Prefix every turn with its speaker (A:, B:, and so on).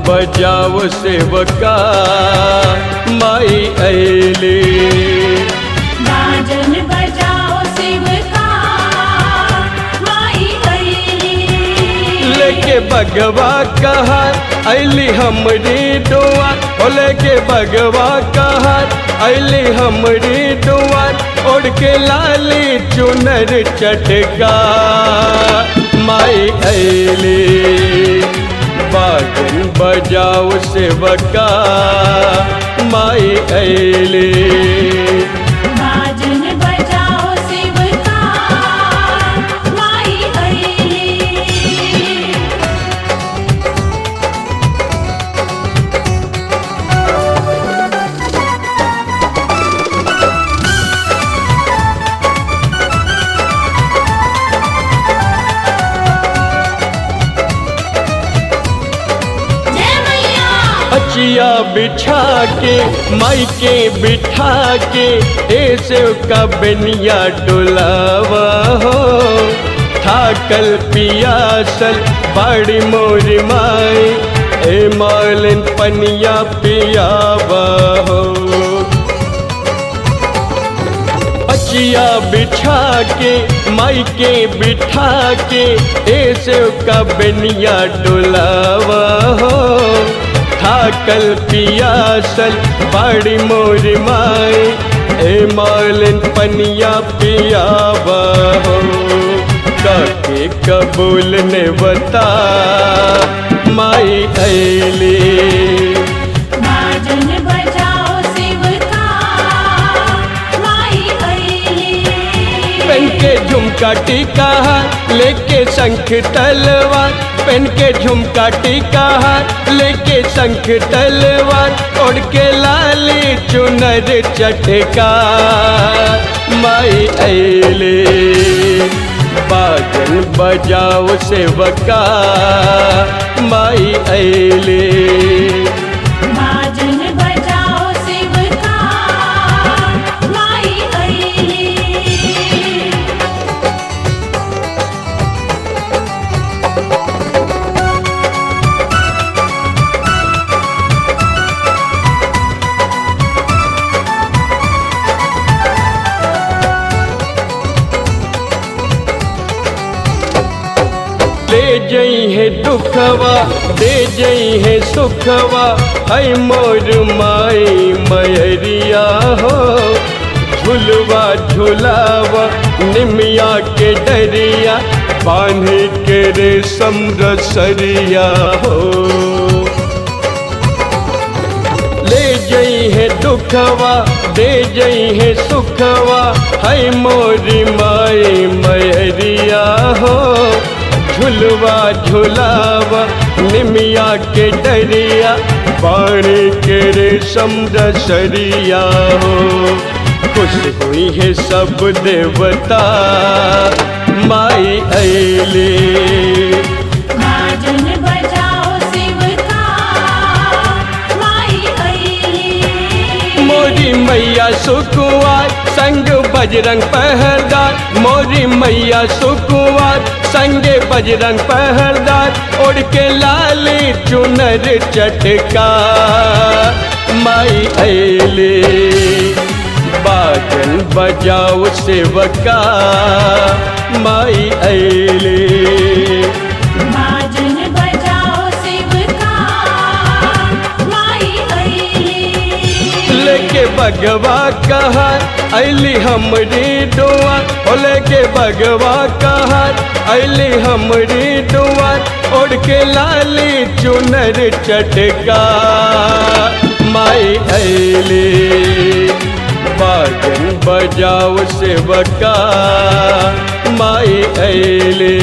A: बजाओ सेवका माई अइली।
B: बाजन बजाओ सेवका माई अइली।
A: लेके बगवा कहा अइली हमरी दुआ, ओ लेके बगवा कहा अइली हमरी दुआ, ओढ़ के लाली चुनर चटका माई अइली। बाजन बजाओ सेवका माई अइली।
B: बाजन बजाओ सेवका माई अइली।
A: अचिया बिछा के माई के बिठा के ऐसे का बेनिया डुलावा हो। थाकल पियासल बाड़ी मोरी माई, ए मालिन पनिया पियावा हो। अचिया बिछा के माई के बिठा के ऐसे का बेनिया डुलावा हो। थाकल पियासल बाड़ी मोरी माई, ए मालिन पनिया पियावा हो। काके कबूल ने बता माई अइली।
B: बाजन बजाओ सेवका माई अइली।
A: पेन के झुमका टीका लेके शंख तलवार, पेन के झुमका टीका लेके शंख तलवार, ओढ़ के लाली चुनर चटका माई अइली। बाजन बजाओ सेवका माई अइली।
B: बाजन बजाओ सेवका माई अइली।
A: ले जई है दुखवा दे जई है सुखवा, है मोर माई मयरिया हो। झुलवा झुलावा निमिया के डरिया, बांध के रेशम रसरिया हो। ले जई है दुखवा दे जई है सुखवा, है मोरी माई मयरिया हो। झुलवा झुलावा निमिया के डरिया, बाणी के रेशम रसरिया हो। खुश हुई है सब देवता माई अइली।
B: बाजन बजाओ सेवका माई अइली।
A: मोरी मैया सुकुवार संग बजरंग पहरदार, मोरी मैया सुकुवार संगे बजरंग पहरदार, ओढ़ के लाली चुनर चटका माई अइली। बाजन बजाओ सेवका माई अइली।
B: बाजन बजाओ सेवका माई अइली।
A: लेके बगवा कहा अइली हमरी दुआ, ओ लेके बगवा कहा अइली हमरी दुआ, ओढ़ के लाली चुनर चटका माई अइली। बाजन बजाओ सेवका माई अइली।